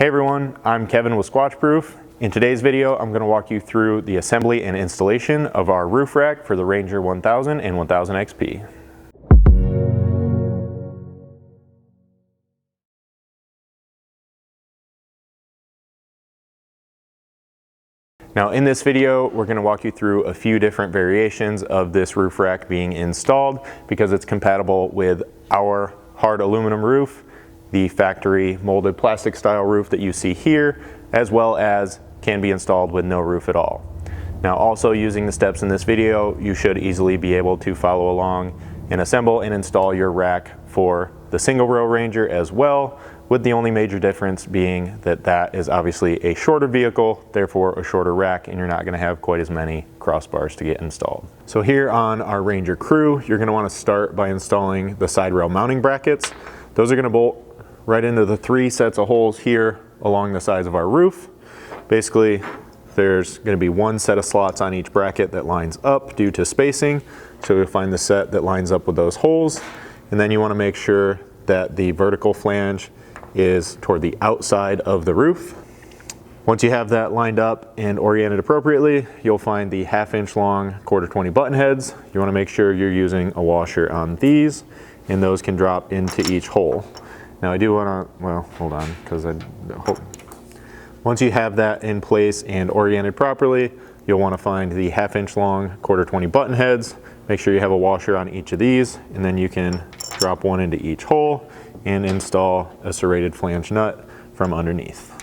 Hey everyone, I'm Kevin with Squatch Proof. In today's video, I'm going to walk you through the assembly and installation of our roof rack for the Ranger 1000 and 1000 XP. Now in this video, we're going to walk you through a few different variations of this roof rack being installed because it's compatible with our hard aluminum roof, the factory molded plastic style roof that you see here, as well as can be installed with no roof at all. Now also using the steps in this video, you should easily be able to follow along and assemble and install your rack for the single rail Ranger as well, with the only major difference being that that is obviously a shorter vehicle, therefore a shorter rack, and you're not going to have quite as many crossbars to get installed. So here on our Ranger Crew, you're going to want to start by installing the side rail mounting brackets. Those are going to bolt right into the 3 sets of holes here along the sides of our roof. Basically, there's going to be 1 set of slots on each bracket that lines up due to spacing. So you'll find the set that lines up with those holes. And then you want to make sure that the vertical flange is toward the outside of the roof. Once you have that lined up and oriented appropriately, you'll find the 1/2 inch long 1/4 20 button heads. You want to make sure you're using a washer on these, and those can drop into each hole. Now I do want to, well, hold on, because once you have that in place and oriented properly, you'll want to find the 1/2 inch long 1/4 20 button heads. Make sure you have a washer on each of these, and then you can drop one into each hole and install a serrated flange nut from underneath.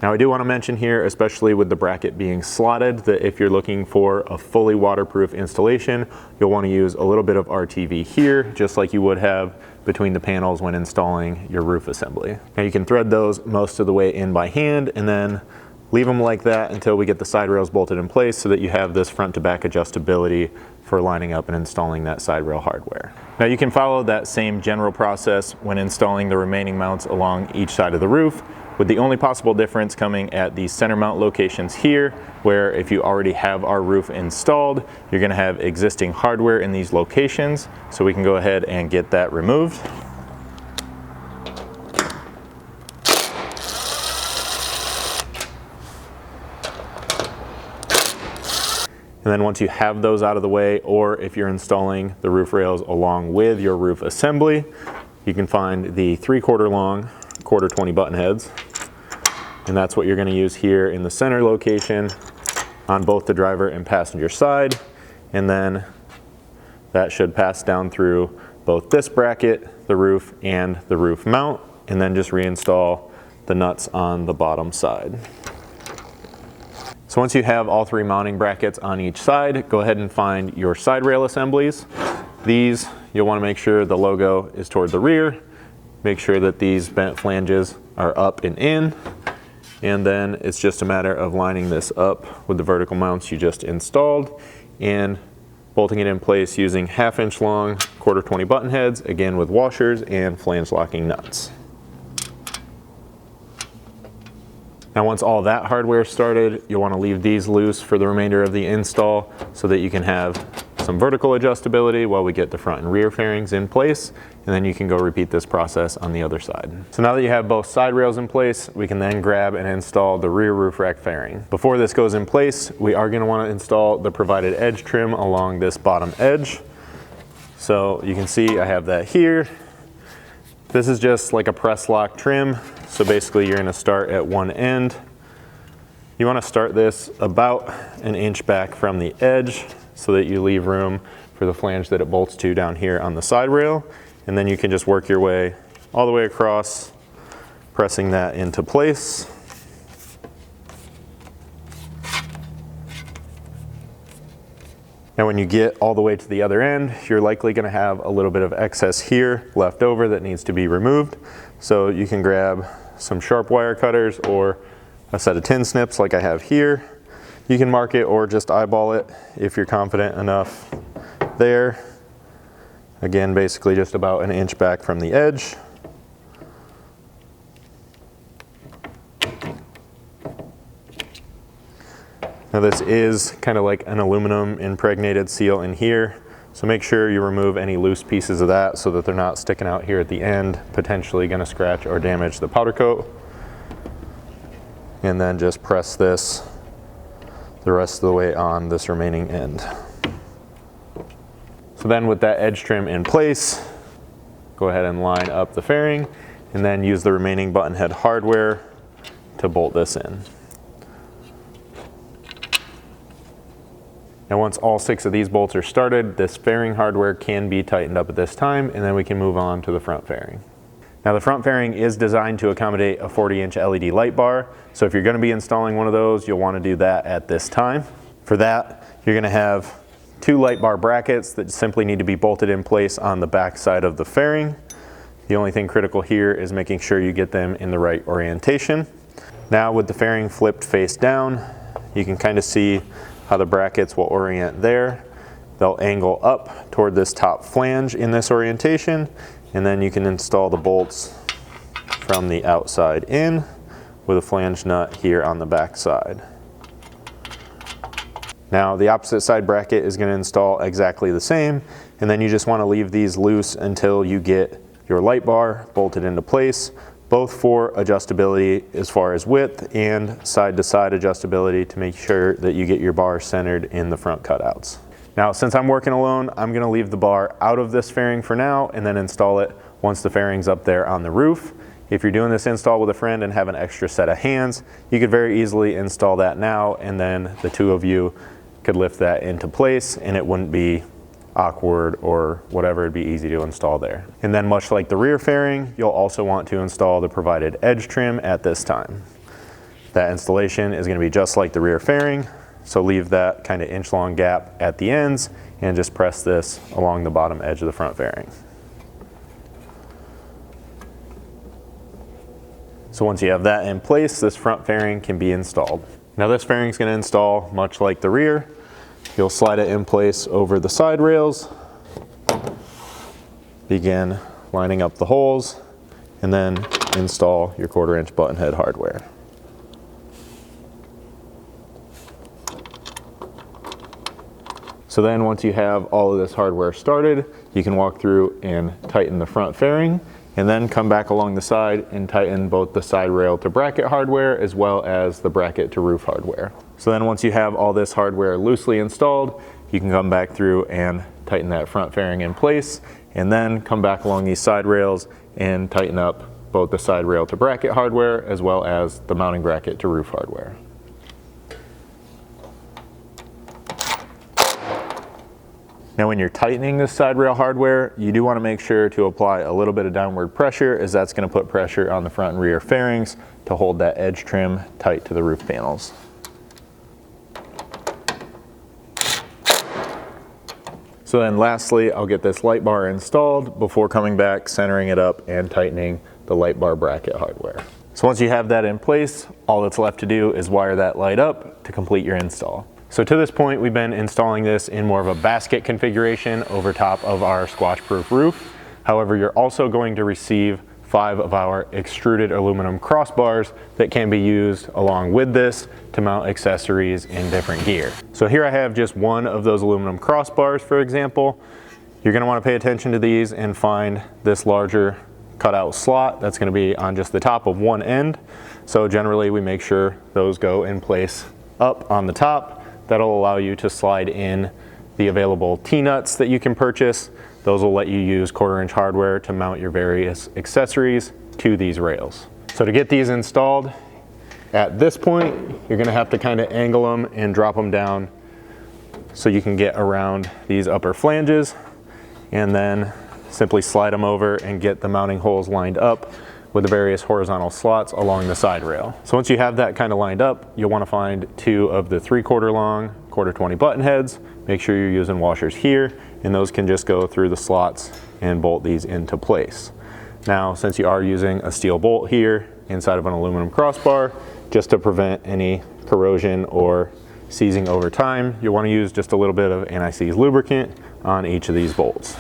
Now I do want to mention here, especially with the bracket being slotted, that if you're looking for a fully waterproof installation, you'll want to use a little bit of RTV here, just like you would have between the panels when installing your roof assembly. Now you can thread those most of the way in by hand and then leave them like that until we get the side rails bolted in place so that you have this front to back adjustability for lining up and installing that side rail hardware. Now you can follow that same general process when installing the remaining mounts along each side of the roof, with the only possible difference coming at the center mount locations here, where if you already have our roof installed, you're going to have existing hardware in these locations. So we can go ahead and get that removed. And then once you have those out of the way, or if you're installing the roof rails along with your roof assembly, you can find the 3/4 long 1/4 20 button heads. And that's what you're going to use here in the center location on both the driver and passenger side. And then that should pass down through both this bracket, the roof, and the roof mount, and then just reinstall the nuts on the bottom side. So once you have all 3 mounting brackets on each side, go ahead and find your side rail assemblies. These, you'll want to make sure the logo is toward the rear. Make sure that these bent flanges are up and in. And then it's just a matter of lining this up with the vertical mounts you just installed and bolting it in place using 1/2 inch long 1/4 20 button heads, again with washers and flange locking nuts. Now once all that hardware is started, you'll want to leave these loose for the remainder of the install so that you can have some vertical adjustability while we get the front and rear fairings in place, and then you can go repeat this process on the other side. So now that you have both side rails in place, we can then grab and install the rear roof rack fairing. Before this goes in place, we are going to want to install the provided edge trim along this bottom edge. So you can see I have that here. This is just like a press lock trim. So basically you're going to start at one end. You want to start this about 1 inch back from the edge so that you leave room for the flange that it bolts to down here on the side rail. And then you can just work your way all the way across, pressing that into place. Now when you get all the way to the other end, you're likely going to have a little bit of excess here left over that needs to be removed. So you can grab some sharp wire cutters or a set of tin snips like I have here. You can mark it or just eyeball it if you're confident enough there. Again, basically just about 1 inch back from the edge. Now this is kind of like an aluminum impregnated seal in here, So make sure you remove any loose pieces of that so that they're not sticking out here at the end, potentially going to scratch or damage the powder coat. And then just press this the rest of the way on this remaining end. So then with that edge trim in place, go ahead and line up the fairing and then use the remaining button head hardware to bolt this in. Now once all 6 of these bolts are started, this fairing hardware can be tightened up at this time, and then we can move on to the front fairing. Now the front fairing is designed to accommodate a 40-inch LED light bar, so if you're going to be installing one of those, you'll want to do that at this time. For that, you're going to have 2 light bar brackets that simply need to be bolted in place on the back side of the fairing. The only thing critical here is making sure you get them in the right orientation. Now with the fairing flipped face down, you can kind of see how the brackets will orient there. They'll angle up toward this top flange in this orientation, and then you can install the bolts from the outside in with a flange nut here on the back side. Now the opposite side bracket is going to install exactly the same, and then you just want to leave these loose until you get your light bar bolted into place, both for adjustability as far as width and side-to-side adjustability to make sure that you get your bar centered in the front cutouts. Now, since I'm working alone, I'm going to leave the bar out of this fairing for now and then install it once the fairing's up there on the roof. If you're doing this install with a friend and have an extra set of hands, you could very easily install that now, and then the 2 of you could lift that into place and it wouldn't be awkward or whatever, it'd be easy to install there. And then much like the rear fairing, you'll also want to install the provided edge trim at this time. That installation is going to be just like the rear fairing, so leave that kind of inch-long gap at the ends and just press this along the bottom edge of the front fairing. So once you have that in place, this front fairing can be installed. Now this fairing is going to install much like the rear. You'll slide it in place over the side rails, begin lining up the holes, and then install your 1/4-inch button head hardware. So then once you have all of this hardware started, you can walk through and tighten the front fairing, and then come back along the side and tighten both the side rail to bracket hardware as well as the bracket to roof hardware. So then once you have all this hardware loosely installed, you can come back through and tighten that front fairing in place, and then come back along these side rails and tighten up both the side rail to bracket hardware as well as the mounting bracket to roof hardware. Now when you're tightening this side rail hardware, you do want to make sure to apply a little bit of downward pressure, as that's going to put pressure on the front and rear fairings to hold that edge trim tight to the roof panels. So then lastly, I'll get this light bar installed before coming back, centering it up and tightening the light bar bracket hardware. So once you have that in place, all that's left to do is wire that light up to complete your install. So to this point, we've been installing this in more of a basket configuration over top of our Squatch Proof roof. However, you're also going to receive 5 of our extruded aluminum crossbars that can be used along with this to mount accessories in different gear. So here I have just one of those aluminum crossbars, for example. You're gonna wanna pay attention to these and find this larger cutout slot that's gonna be on just the top of one end. So generally we make sure those go in place up on the top. That'll allow you to slide in the available T-nuts that you can purchase. Those will let you use 1/4-inch hardware to mount your various accessories to these rails. So to get these installed, at this point, you're gonna have to kind of angle them and drop them down so you can get around these upper flanges, and then simply slide them over and get the mounting holes lined up with the various horizontal slots along the side rail. So once you have that kind of lined up, you'll want to find 2 of the 3/4 long 1/4-20 button heads. Make sure you're using washers here, and those can just go through the slots and bolt these into place. Now, since you are using a steel bolt here inside of an aluminum crossbar, just to prevent any corrosion or seizing over time, you'll want to use just a little bit of anti-seize lubricant on each of these bolts.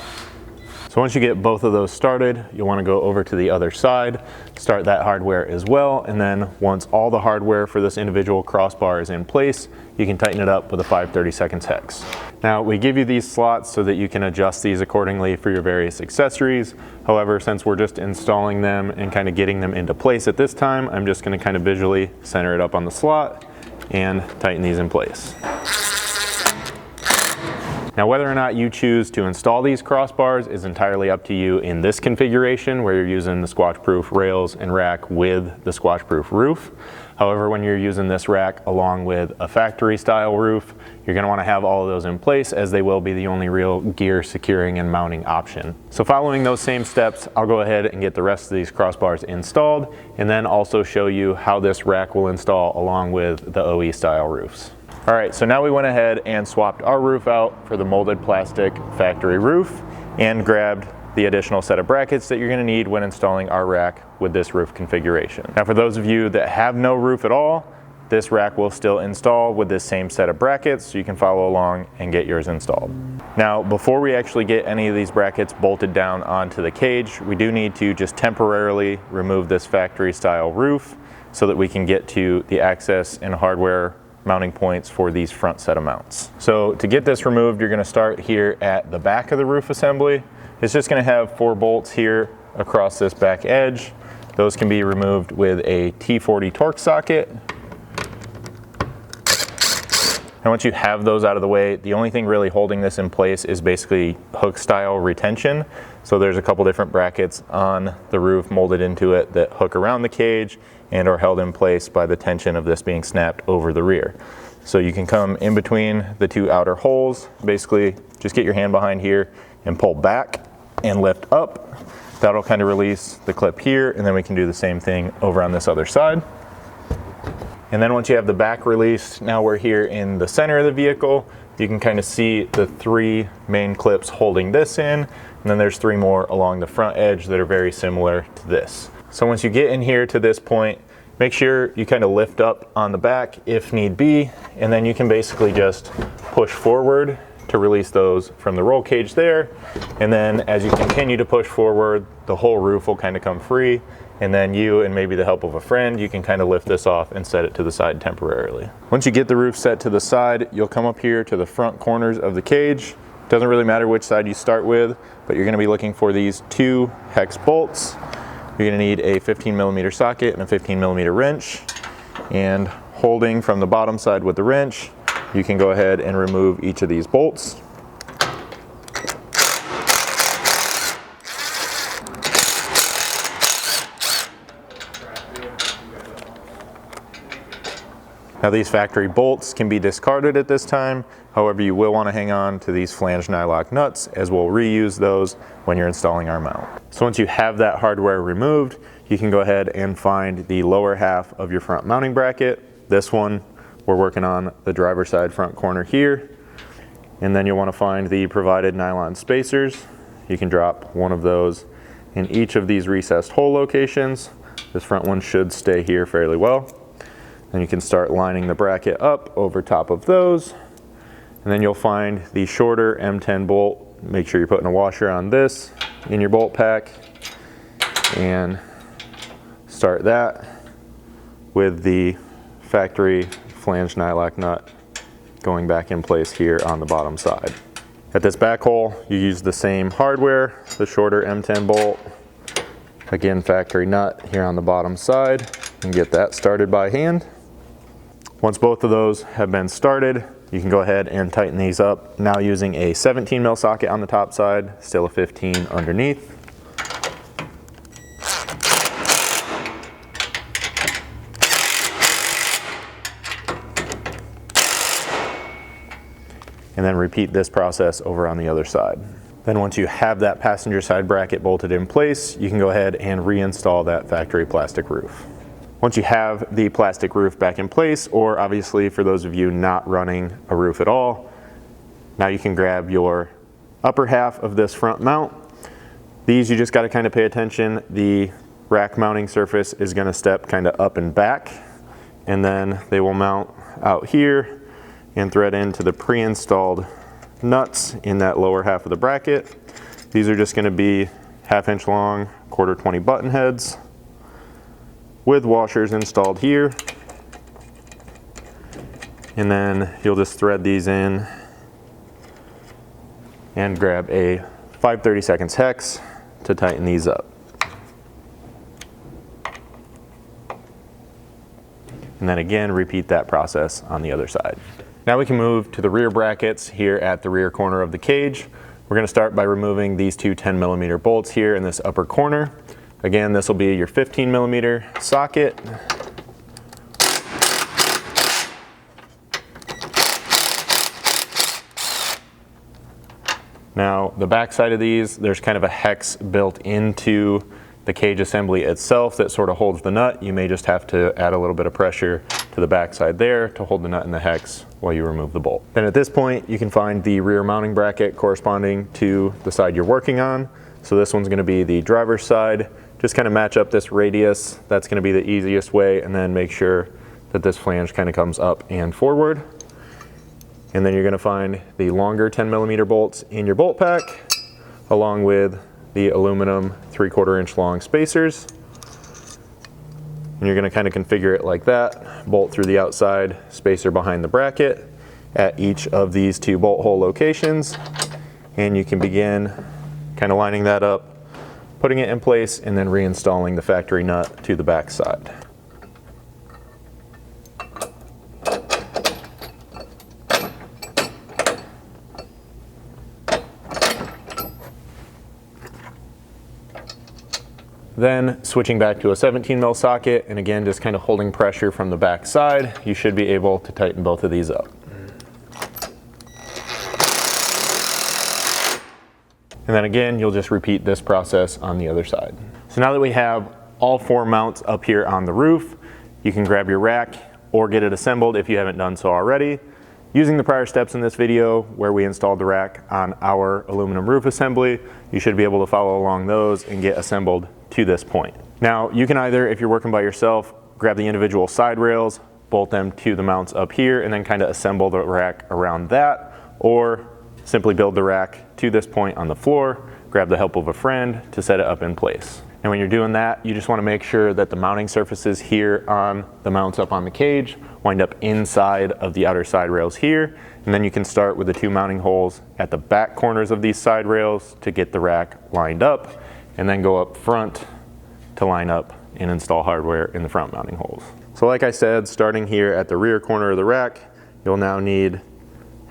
So once you get both of those started, you'll want to go over to the other side, start that hardware as well, and then once all the hardware for this individual crossbar is in place, you can tighten it up with a 5/32 hex. Now we give you these slots so that you can adjust these accordingly for your various accessories. However, since we're just installing them and kind of getting them into place at this time, I'm just going to kind of visually center it up on the slot and tighten these in place. Now whether or not you choose to install these crossbars is entirely up to you in this configuration where you're using the Squatch Proof rails and rack with the Squatch Proof roof. However, when you're using this rack along with a factory style roof, you're going to want to have all of those in place, as they will be the only real gear securing and mounting option. So following those same steps, I'll go ahead and get the rest of these crossbars installed, and then also show you how this rack will install along with the OE style roofs. All right, so now we went ahead and swapped our roof out for the molded plastic factory roof and grabbed the additional set of brackets that you're going to need when installing our rack with this roof configuration. Now for those of you that have no roof at all, this rack will still install with this same set of brackets, so you can follow along and get yours installed. Now before we actually get any of these brackets bolted down onto the cage, we do need to just temporarily remove this factory style roof so that we can get to the access and hardware mounting points for these front set of mounts. So to get this removed, you're going to start here at the back of the roof assembly. It's just going to have 4 bolts here across this back edge. Those can be removed with a T40 Torx socket. And once you have those out of the way, the only thing really holding this in place is basically hook style retention. So there's a couple different brackets on the roof molded into it that hook around the cage and are held in place by the tension of this being snapped over the rear. So you can come in between the 2 outer holes, basically just get your hand behind here and pull back and lift up. That'll kind of release the clip here, and then we can do the same thing over on this other side. And then once you have the back released, now we're here in the center of the vehicle. You can kind of see the 3 main clips holding this in, and then there's 3 more along the front edge that are very similar to this. So once you get in here to this point, make sure you kind of lift up on the back if need be, and then you can basically just push forward to release those from the roll cage there. And then as you continue to push forward, the whole roof will kind of come free, and then you and maybe the help of a friend, you can kind of lift this off and set it to the side temporarily. Once you get the roof set to the side, you'll come up here to the front corners of the cage. Doesn't really matter which side you start with, but you're going to be looking for these 2 hex bolts. You're going to need a 15mm socket and a 15mm wrench, and holding from the bottom side with the wrench, you can go ahead and remove each of these bolts. Now these factory bolts can be discarded at this time. However, you will want to hang on to these flange nylock nuts, as we'll reuse those when you're installing our mount. So once you have that hardware removed, you can go ahead and find the lower half of your front mounting bracket. This one, we're working on the driver's side front corner here. And then you'll want to find the provided nylon spacers. You can drop one of those in each of these recessed hole locations. This front one should stay here fairly well. Then you can start lining the bracket up over top of those. And then you'll find the shorter M10 bolt. Make sure you're putting a washer on this in your bolt pack, and start that with the factory flange nylock nut going back in place here on the bottom side. At this back hole, you use the same hardware, the shorter M10 bolt, again factory nut here on the bottom side, and get that started by hand. Once both of those have been started, you can go ahead and tighten these up, now using a 17mm socket on the top side, still a 15 underneath. And then repeat this process over on the other side. Then once you have that passenger side bracket bolted in place, you can go ahead and reinstall that factory plastic roof. Once you have the plastic roof back in place, or obviously for those of you not running a roof at all, now you can grab your upper half of this front mount. These you just got to kind of pay attention. The rack mounting surface is going to step kind of up and back, and then they will mount out here and thread into the pre-installed nuts in that lower half of the bracket. These are just going to be 1/2 inch long, 1/4 20 button heads with washers installed here. And then you'll just thread these in and grab a 5/32 hex to tighten these up. And then again, repeat that process on the other side. Now we can move to the rear brackets here at the rear corner of the cage. We're going to start by removing these two 10mm bolts here in this upper corner. Again, this will be your 15mm socket. Now the back side of these, there's kind of a hex built into the cage assembly itself that sort of holds the nut. You may just have to add a little bit of pressure to the back side there to hold the nut in the hex while you remove the bolt. Then at this point, you can find the rear mounting bracket corresponding to the side you're working on. So this one's going to be the driver's side. Just kind of match up this radius. That's going to be the easiest way, and then make sure that this flange kind of comes up and forward. And then you're going to find the longer 10mm bolts in your bolt pack, along with the aluminum 3/4 inch long spacers. And you're going to kind of configure it like that. Bolt through the outside, spacer behind the bracket at each of these two bolt hole locations. And you can begin kind of lining that up, putting it in place, and then reinstalling the factory nut to the back side. Then switching back to a 17mm socket, and again just kind of holding pressure from the back side, you should be able to tighten both of these up. And then again, you'll just repeat this process on the other side. So now that we have all 4 mounts up here on the roof, you can grab your rack or get it assembled if you haven't done so already. Using the prior steps in this video where we installed the rack on our aluminum roof assembly, you should be able to follow along those and get assembled to this point. Now you can either, if you're working by yourself, grab the individual side rails, bolt them to the mounts up here, and then kind of assemble the rack around that, or simply build the rack to this point on the floor, grab the help of a friend to set it up in place. And when you're doing that, you just want to make sure that the mounting surfaces here on the mounts up on the cage wind up inside of the outer side rails here. And then you can start with the 2 mounting holes at the back corners of these side rails to get the rack lined up, and then go up front to line up and install hardware in the front mounting holes. So like I said, starting here at the rear corner of the rack, you'll now need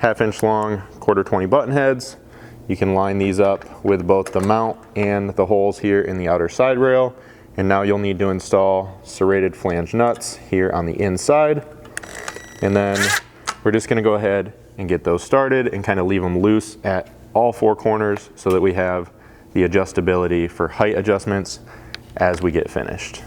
1/2 inch long 1/4-20 button heads. You can line these up with both the mount and the holes here in the outer side rail. And now you'll need to install serrated flange nuts here on the inside. And then we're just going to go ahead and get those started and kind of leave them loose at all 4 corners so that we have the adjustability for height adjustments as we get finished.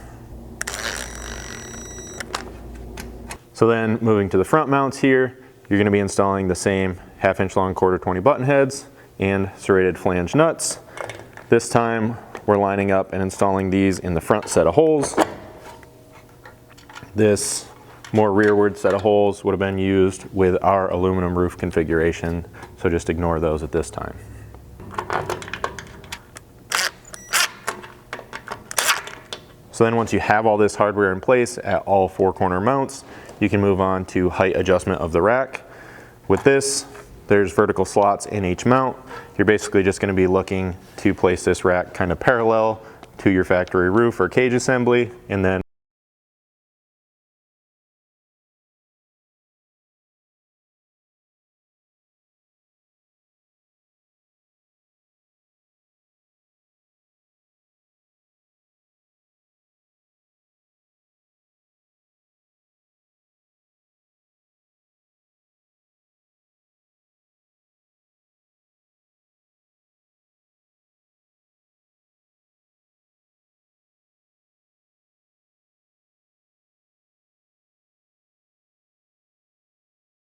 So then moving to the front mounts here, you're going to be installing the same 1/2 inch long 1/4-20 button heads and serrated flange nuts. This time we're lining up and installing these in the front set of holes. This more rearward set of holes would have been used with our aluminum roof configuration, so just ignore those at this time. So then once you have all this hardware in place at all 4 corner mounts, you can move on to height adjustment of the rack. With this, there's vertical slots in each mount. You're basically just going to be looking to place this rack kind of parallel to your factory roof or cage assembly, and then